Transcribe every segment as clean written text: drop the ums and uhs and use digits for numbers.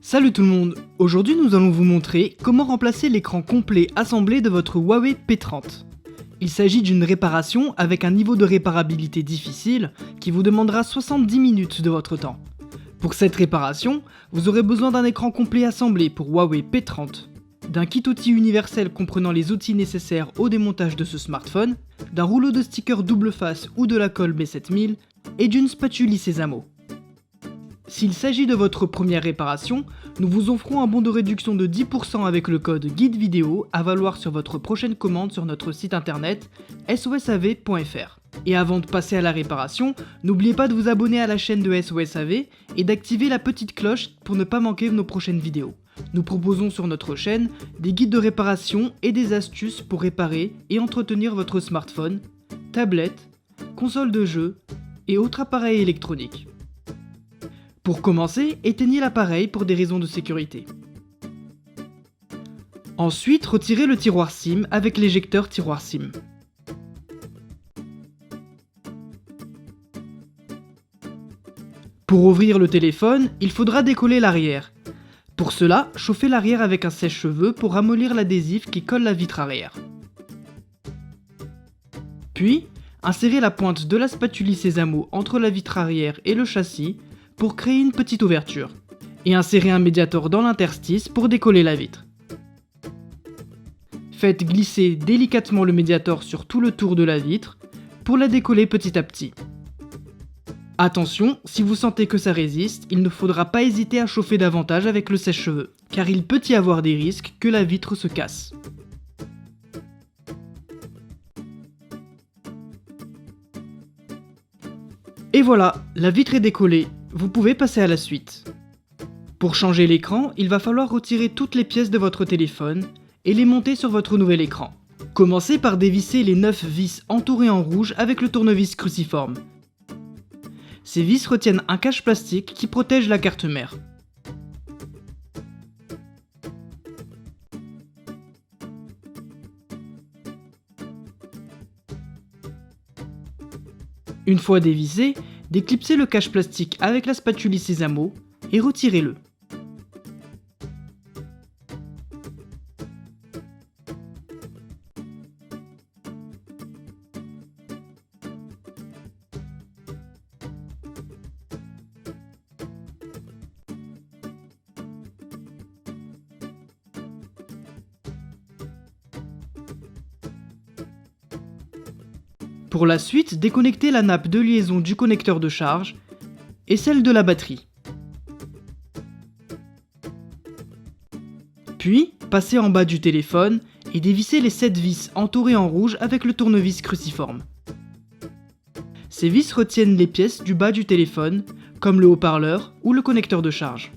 Salut tout le monde, aujourd'hui nous allons vous montrer comment remplacer l'écran complet assemblé de votre Huawei P30. Il s'agit d'une réparation avec un niveau de réparabilité difficile qui vous demandera 70 minutes de votre temps. Pour cette réparation, vous aurez besoin d'un écran complet assemblé pour Huawei P30, d'un kit outil universel comprenant les outils nécessaires au démontage de ce smartphone, d'un rouleau de stickers double face ou de la colle B7000 et d'une spatule Sésamo. S'il s'agit de votre première réparation, nous vous offrons un bon de réduction de 10% avec le code GUIDEVIDEO à valoir sur votre prochaine commande sur notre site internet sosav.fr. Et avant de passer à la réparation, n'oubliez pas de vous abonner à la chaîne de SOSAV et d'activer la petite cloche pour ne pas manquer nos prochaines vidéos. Nous proposons sur notre chaîne des guides de réparation et des astuces pour réparer et entretenir votre smartphone, tablette, console de jeu et autres appareils électroniques. Pour commencer, éteignez l'appareil pour des raisons de sécurité. Ensuite, retirez le tiroir SIM avec l'éjecteur tiroir SIM. Pour ouvrir le téléphone, il faudra décoller l'arrière. Pour cela, chauffez l'arrière avec un sèche-cheveux pour ramollir l'adhésif qui colle la vitre arrière. Puis, insérez la pointe de la spatule Sésamo entre la vitre arrière et le châssis pour créer une petite ouverture, et insérez un médiator dans l'interstice pour décoller la vitre. Faites glisser délicatement le médiator sur tout le tour de la vitre pour la décoller petit à petit. Attention, si vous sentez que ça résiste, il ne faudra pas hésiter à chauffer davantage avec le sèche-cheveux, car il peut y avoir des risques que la vitre se casse. Et voilà, la vitre est décollée. Vous pouvez passer à la suite. Pour changer l'écran, il va falloir retirer toutes les pièces de votre téléphone et les monter sur votre nouvel écran. Commencez par dévisser les 9 vis entourées en rouge avec le tournevis cruciforme. Ces vis retiennent un cache plastique qui protège la carte mère. Une fois dévissé, déclipsez le cache plastique avec la spatule Sésamo et retirez-le. Pour la suite, déconnectez la nappe de liaison du connecteur de charge et celle de la batterie. Puis, passez en bas du téléphone et dévissez les 7 vis entourées en rouge avec le tournevis cruciforme. Ces vis retiennent les pièces du bas du téléphone, comme le haut-parleur ou le connecteur de charge.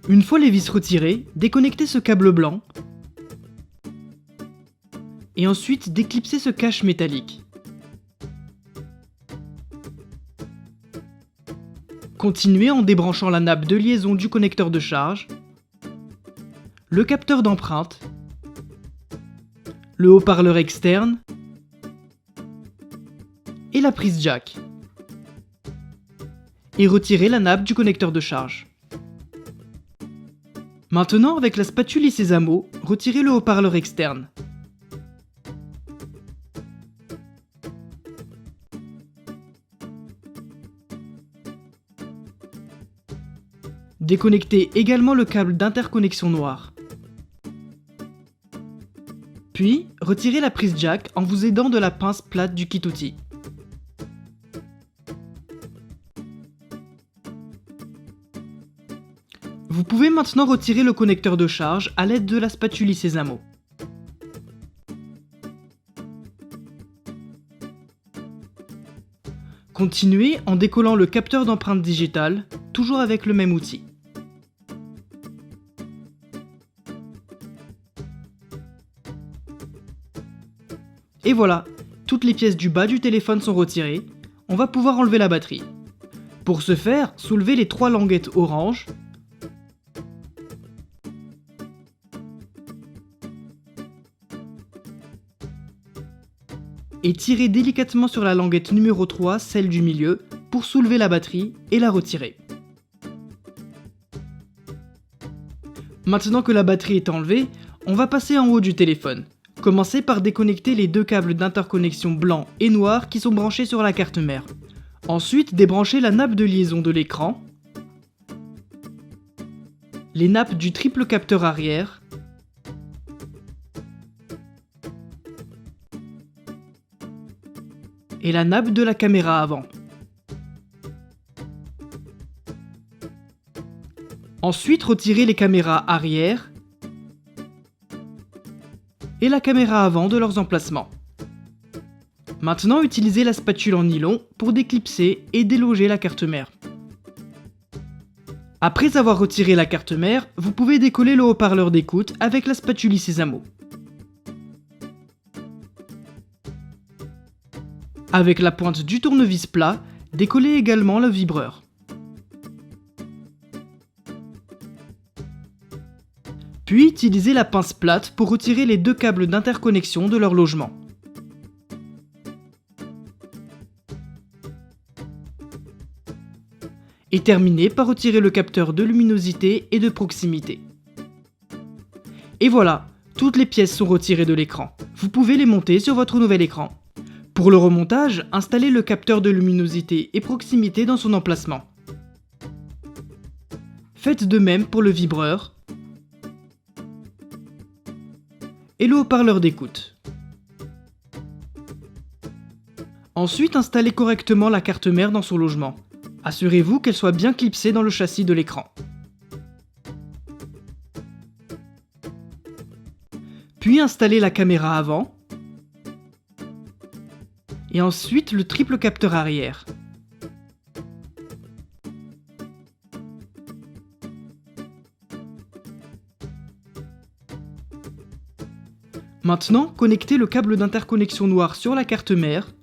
Une fois les vis retirées, déconnectez ce câble blanc et ensuite déclipsez ce cache métallique. Continuez en débranchant la nappe de liaison du connecteur de charge, le capteur d'empreinte, le haut-parleur externe et la prise jack. Et retirez la nappe du connecteur de charge. Maintenant, avec la spatule Sésamo, retirez le haut-parleur externe. Déconnectez également le câble d'interconnexion noir. Puis, retirez la prise jack en vous aidant de la pince plate du kit outil. Vous pouvez maintenant retirer le connecteur de charge à l'aide de la spatule Sésamo. Continuez en décollant le capteur d'empreinte digitale, toujours avec le même outil. Et voilà, toutes les pièces du bas du téléphone sont retirées, on va pouvoir enlever la batterie. Pour ce faire, soulevez les 3 languettes orange, et tirez délicatement sur la languette numéro 3, celle du milieu, pour soulever la batterie et la retirer. Maintenant que la batterie est enlevée, on va passer en haut du téléphone. Commencez par déconnecter les deux câbles d'interconnexion blanc et noir qui sont branchés sur la carte mère. Ensuite, débranchez la nappe de liaison de l'écran, les nappes du triple capteur arrière, et la nappe de la caméra avant. Ensuite, retirez les caméras arrière et la caméra avant de leurs emplacements. Maintenant, utilisez la spatule en nylon pour déclipser et déloger la carte mère. Après avoir retiré la carte mère, vous pouvez décoller le haut-parleur d'écoute avec la spatule Sésamo. Avec la pointe du tournevis plat, décollez également le vibreur. Puis utilisez la pince plate pour retirer les deux câbles d'interconnexion de leur logement. Et terminez par retirer le capteur de luminosité et de proximité. Et voilà, toutes les pièces sont retirées de l'écran. Vous pouvez les monter sur votre nouvel écran. Pour le remontage, installez le capteur de luminosité et proximité dans son emplacement. Faites de même pour le vibreur et le haut-parleur d'écoute. Ensuite, installez correctement la carte mère dans son logement. Assurez-vous qu'elle soit bien clipsée dans le châssis de l'écran. Puis installez la caméra avant et ensuite le triple capteur arrière. Maintenant, connectez le câble d'interconnexion noir sur la carte mère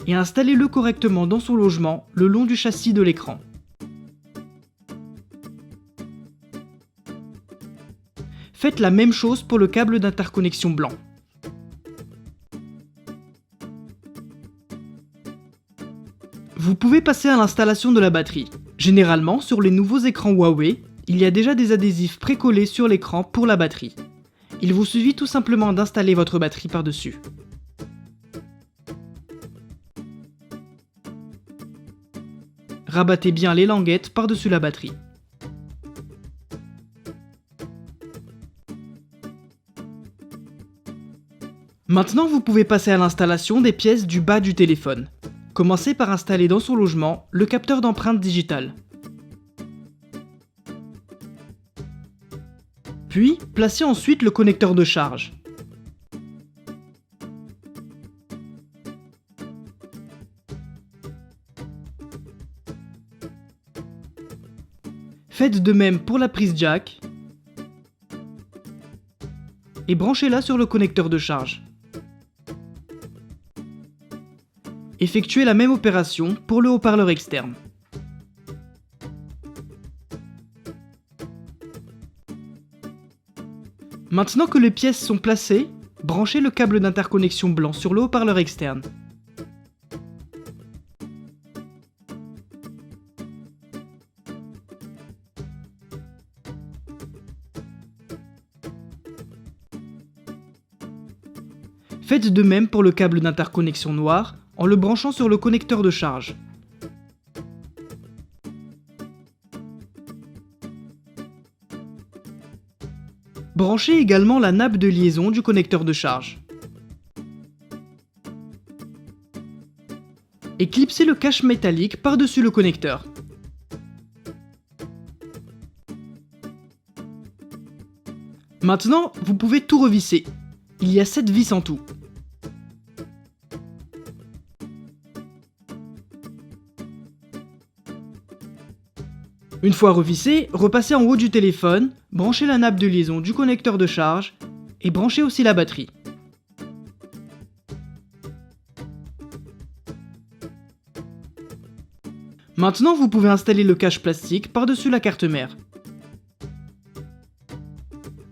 et installez-le correctement dans son logement le long du châssis de l'écran. Faites la même chose pour le câble d'interconnexion blanc. Vous pouvez passer à l'installation de la batterie. Généralement, sur les nouveaux écrans Huawei, il y a déjà des adhésifs précollés sur l'écran pour la batterie. Il vous suffit tout simplement d'installer votre batterie par-dessus. Rabattez bien les languettes par-dessus la batterie. Maintenant, vous pouvez passer à l'installation des pièces du bas du téléphone. Commencez par installer dans son logement le capteur d'empreinte digitale. Puis, placez ensuite le connecteur de charge. Faites de même pour la prise jack et branchez-la sur le connecteur de charge. Effectuez la même opération pour le haut-parleur externe. Maintenant que les pièces sont placées, branchez le câble d'interconnexion blanc sur le haut-parleur externe. Faites de même pour le câble d'interconnexion noir en le branchant sur le connecteur de charge. Branchez également la nappe de liaison du connecteur de charge. Et clipsez le cache métallique par-dessus le connecteur. Maintenant, vous pouvez tout revisser. Il y a 7 vis en tout. Une fois revissé, repassez en haut du téléphone, branchez la nappe de liaison du connecteur de charge et branchez aussi la batterie. Maintenant, vous pouvez installer le cache plastique par-dessus la carte mère.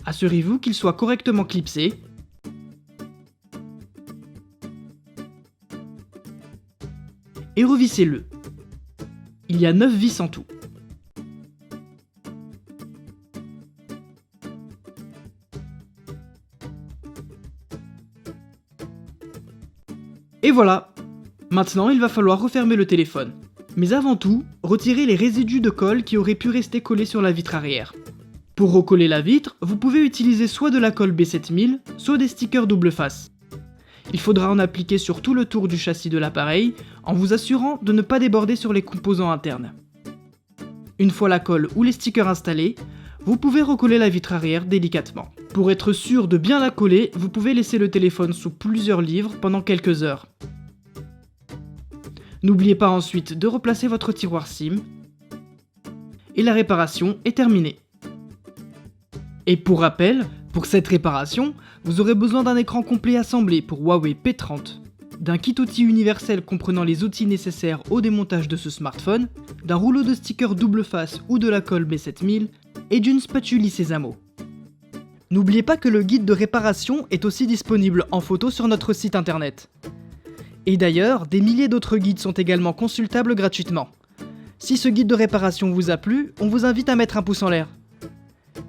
Assurez-vous qu'il soit correctement clipsé et revissez-le. Il y a 9 vis en tout. Et voilà! Maintenant, il va falloir refermer le téléphone. Mais avant tout, retirez les résidus de colle qui auraient pu rester collés sur la vitre arrière. Pour recoller la vitre, vous pouvez utiliser soit de la colle B7000, soit des stickers double face. Il faudra en appliquer sur tout le tour du châssis de l'appareil, en vous assurant de ne pas déborder sur les composants internes. Une fois la colle ou les stickers installés, vous pouvez recoller la vitre arrière délicatement. Pour être sûr de bien la coller, vous pouvez laisser le téléphone sous plusieurs livres pendant quelques heures. N'oubliez pas ensuite de replacer votre tiroir SIM, et la réparation est terminée. Et pour rappel, pour cette réparation, vous aurez besoin d'un écran complet assemblé pour Huawei P30, d'un kit outil universel comprenant les outils nécessaires au démontage de ce smartphone, d'un rouleau de stickers double face ou de la colle B7000, et d'une spatule Sésamo. N'oubliez pas que le guide de réparation est aussi disponible en photo sur notre site internet. Et d'ailleurs, des milliers d'autres guides sont également consultables gratuitement. Si ce guide de réparation vous a plu, on vous invite à mettre un pouce en l'air.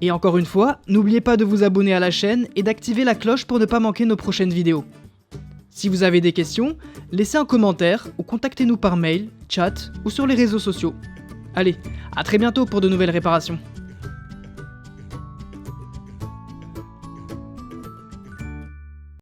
Et encore une fois, n'oubliez pas de vous abonner à la chaîne et d'activer la cloche pour ne pas manquer nos prochaines vidéos. Si vous avez des questions, laissez un commentaire ou contactez-nous par mail, chat ou sur les réseaux sociaux. Allez, à très bientôt pour de nouvelles réparations.